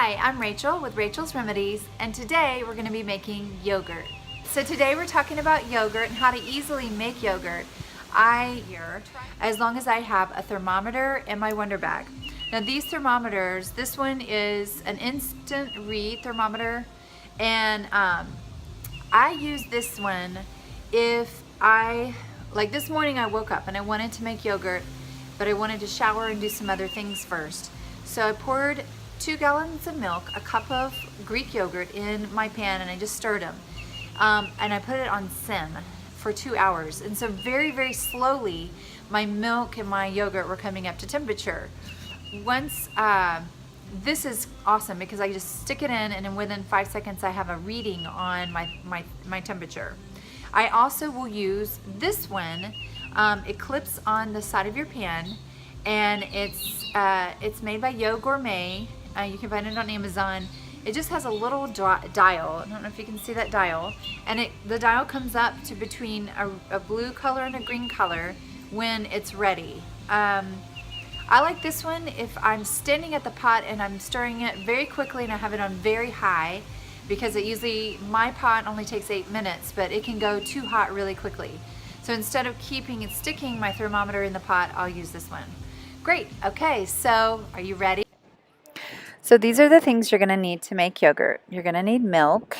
Hi, I'm Rachel with Rachel's Remedies, and today we're going to be making yogurt. So today we're talking about yogurt and how to easily make yogurt. As long as I have a thermometer and my WonderBag. Now these thermometers, this one is an instant read thermometer, and I use this one if like this morning I woke up and I wanted to make yogurt, but I wanted to shower and do some other things first. So I poured 2 gallons of milk, a cup of Greek yogurt in my pan, and I just stirred them. And I put it on sim for 2 hours. And so very, very slowly, my milk and my yogurt were coming up to temperature. This is awesome because I just stick it in, and then within 5 seconds I have a reading on my temperature. I also will use this one. It clips on the side of your pan, and it's made by Yo Gourmet. You can find it on Amazon. It just has a little dial. I don't know if you can see that dial. And the dial comes up to between a blue color and a green color when it's ready. I like this one if I'm standing at the pot and I'm stirring it very quickly and I have it on very high, because my pot only takes 8 minutes, but it can go too hot really quickly. So instead of sticking my thermometer in the pot, I'll use this one. Great. Okay, so are you ready? So these are the things you're going to need to make yogurt. You're going to need milk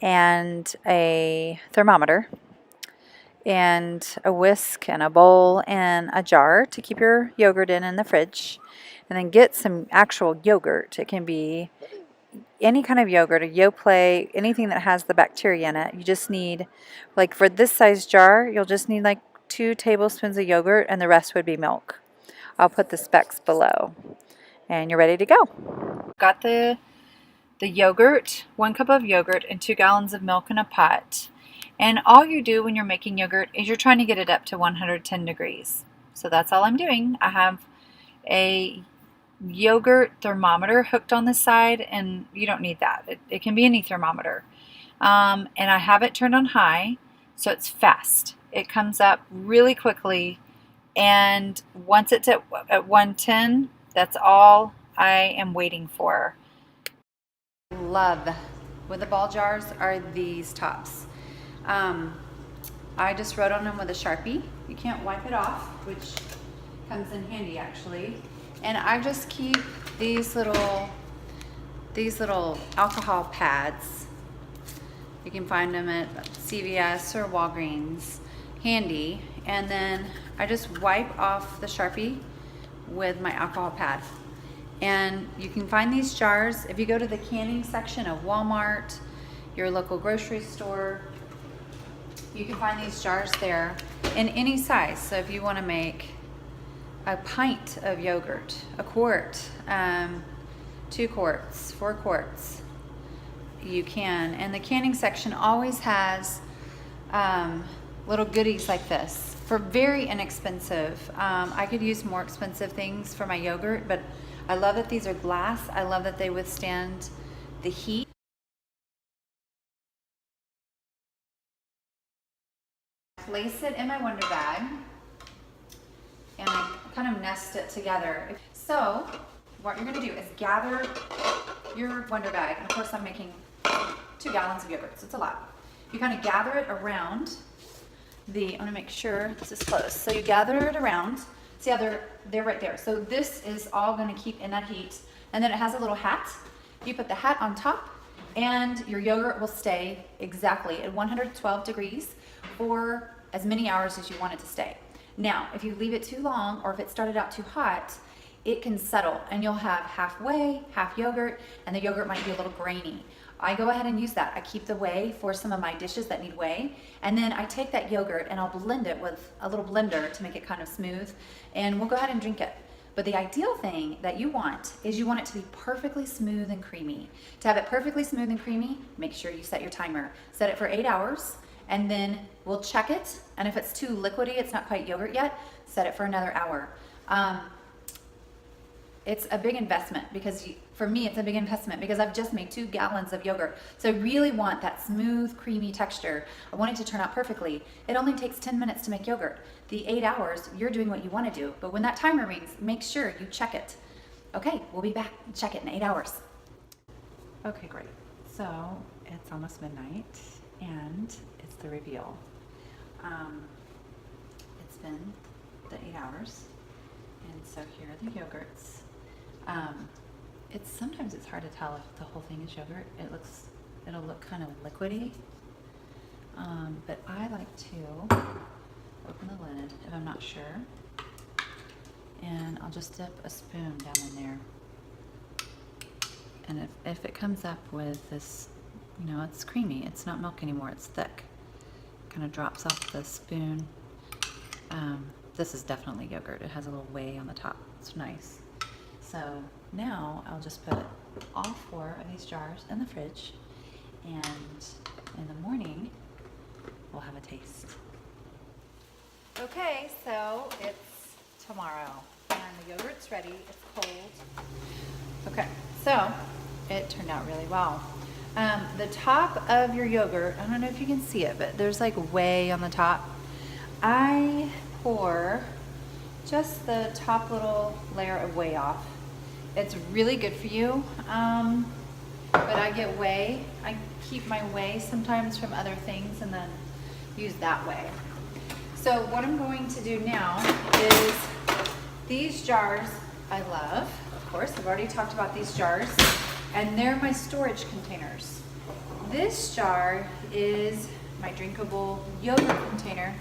and a thermometer and a whisk and a bowl and a jar to keep your yogurt in the fridge. And then get some actual yogurt. It can be any kind of yogurt, a Yoplait, anything that has the bacteria in it. You just need, like for this size jar, you'll just need like 2 tablespoons of yogurt, and the rest would be milk. I'll put the specs below. And you're ready to go. Got the yogurt, 1 cup of yogurt and 2 gallons of milk in a pot. And all you do when you're making yogurt is you're trying to get it up to 110 degrees. So that's all I'm doing. I have a yogurt thermometer hooked on the side, and you don't need that. It can be any thermometer. And I have it turned on high, so it's fast. It comes up really quickly, and once it's at 110, that's all I am waiting for. Love with the ball jars are these tops. I just wrote on them with a Sharpie. You can't wipe it off, which comes in handy actually. And I just keep these little alcohol pads. You can find them at CVS or Walgreens, handy. And then I just wipe off the Sharpie with my alcohol pad. And you can find these jars if you go to the canning section of Walmart, your local grocery store. You can find these jars there in any size. So if you want to make a pint of yogurt, a quart, 2 quarts, 4 quarts, you can. And the canning section always has little goodies like this for very inexpensive. I could use more expensive things for my yogurt, but I love that these are glass. I love that they withstand the heat. Place it in my WonderBag, and I kind of nest it together. So what you're going to do is gather your WonderBag, and of course I'm making 2 gallons of yogurt, so it's a lot. You kind of gather it around I'm going to make sure this is close. So you gather it around. See how they're right there. So this is all going to keep in that heat. And then it has a little hat. You put the hat on top, and your yogurt will stay exactly at 112 degrees for as many hours as you want it to stay. Now, if you leave it too long, or if it started out too hot, it can settle, and you'll have half whey, half yogurt, and the yogurt might be a little grainy. I go ahead and use that. I keep the whey for some of my dishes that need whey, and then I take that yogurt and I'll blend it with a little blender to make it kind of smooth, and we'll go ahead and drink it. But the ideal thing that you want is you want it to be perfectly smooth and creamy. To have it perfectly smooth and creamy, make sure you set your timer. Set it for 8 hours, and then we'll check it, and if it's too liquidy, it's not quite yogurt yet, set it for another hour. It's a big investment because for me, it's a big investment because I've just made 2 gallons of yogurt. So I really want that smooth, creamy texture. I want it to turn out perfectly. It only takes 10 minutes to make yogurt. The 8 hours, you're doing what you want to do. But when that timer rings, make sure you check it. Okay, we'll be back. Check it in 8 hours. Okay, great. So it's almost midnight and it's the reveal. It's been the 8 hours, and so here are the yogurts. Sometimes it's hard to tell if the whole thing is yogurt. It'll look kind of liquidy, but I like to open the lid if I'm not sure, and I'll just dip a spoon down in there. And if it comes up with this, you know, it's creamy, it's not milk anymore, it's thick, kind of drops off the spoon. This is definitely yogurt. It has a little whey on the top. It's nice. So now I'll just put all 4 of these jars in the fridge, and in the morning we'll have a taste. Okay, so it's tomorrow and the yogurt's ready. It's cold. Okay, so it turned out really well. The top of your yogurt, I don't know if you can see it, but there's like whey on the top. I pour just the top little layer of whey off. It's really good for you, but I get whey. I keep my whey sometimes from other things and then use that whey. So what I'm going to do now is these jars I love. Of course, I've already talked about these jars, and they're my storage containers. This jar is my drinkable yogurt container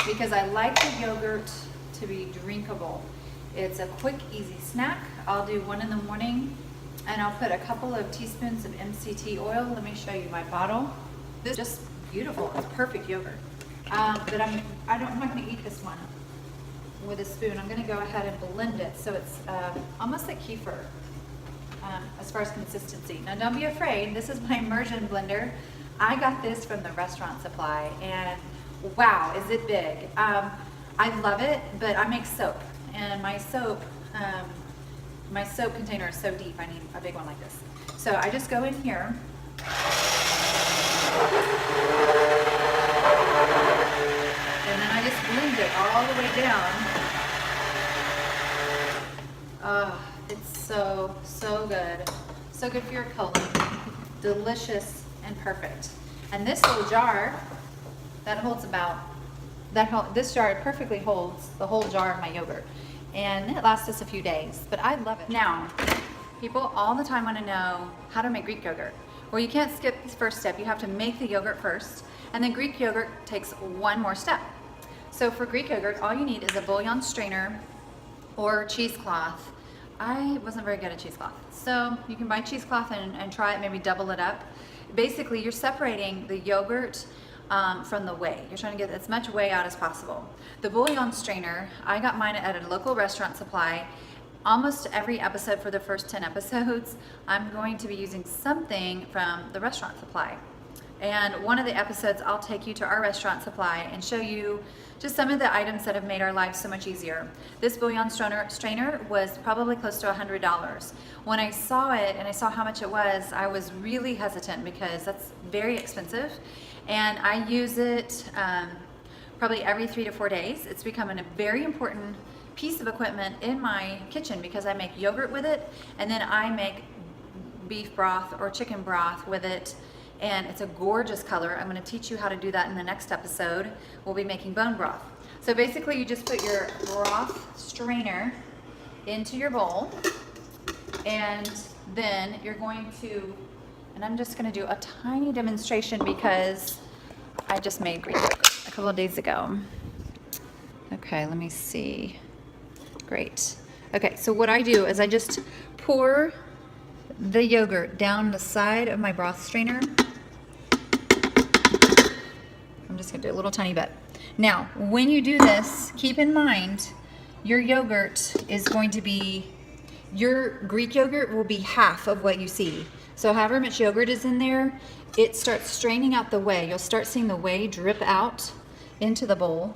because I like the yogurt to be drinkable. It's a quick, easy snack. I'll do one in the morning, and I'll put a couple of teaspoons of MCT oil. Let me show you my bottle. This is just beautiful. It's perfect yogurt. But I'm not going to eat this one with a spoon. I'm going to go ahead and blend it so it's almost like kefir as far as consistency. Now don't be afraid, this is my immersion blender. I got this from the restaurant supply, and wow, is it big. I love it, but I make soap, and my soap container is so deep, I need a big one like this. So I just go in here. And then I just blend it all the way down. Oh, it's so good. So good for your colon. Delicious and perfect. And this little jar, that holds this jar perfectly holds the whole jar of my yogurt. And it lasts us a few days, but I love it. Now, people all the time want to know how to make Greek yogurt. Well, you can't skip this first step. You have to make the yogurt first, and then Greek yogurt takes one more step. So for Greek yogurt, all you need is a bouillon strainer or cheesecloth. I wasn't very good at cheesecloth, so you can buy cheesecloth and try it, maybe double it up. Basically, you're separating the yogurt from the whey. You're trying to get as much whey out as possible. The bouillon strainer, I got mine at a local restaurant supply. Almost every episode for the first 10 episodes, I'm going to be using something from the restaurant supply. And one of the episodes, I'll take you to our restaurant supply and show you just some of the items that have made our lives so much easier. This bouillon strainer was probably close to $100. When I saw it and I saw how much it was, I was really hesitant because that's very expensive. And I use it probably every 3 to 4 days. It's becoming a very important piece of equipment in my kitchen because I make yogurt with it, and then I make beef broth or chicken broth with it, and it's a gorgeous color. I'm going to teach you how to do that in the next episode. We'll be making bone broth. So basically you just put your broth strainer into your bowl, and then you're going to, and I'm just going to do a tiny demonstration because I just made Greek yogurt a couple of days ago. Okay, let me see. Great. Okay, so what I do is I just pour the yogurt down the side of my broth strainer. I'm just going to do a little tiny bit. Now, when you do this, keep in mind your yogurt is going to be, your Greek yogurt will be half of what you see. So however much yogurt is in there, it starts straining out the whey. You'll start seeing the whey drip out into the bowl.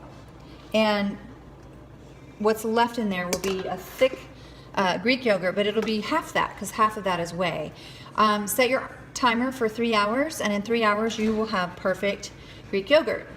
And what's left in there will be a thick Greek yogurt, but it'll be half that because half of that is whey. Set your timer for 3 hours, and in 3 hours you will have perfect Greek yogurt.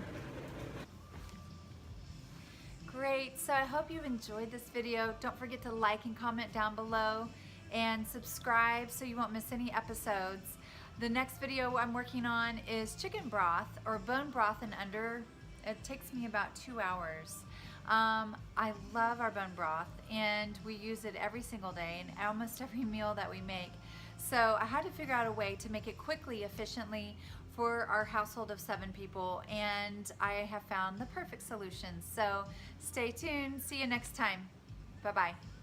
Great, so I hope you enjoyed this video. Don't forget to like and comment down below. and subscribe so you won't miss any episodes. The next video I'm working on is chicken broth or bone broth in under. It takes me about 2 hours. I love our bone broth and we use it every single day in almost every meal that we make. So I had to figure out a way to make it quickly, efficiently for our household of 7 people, and I have found the perfect solution. So stay tuned. See you next time. Bye-bye.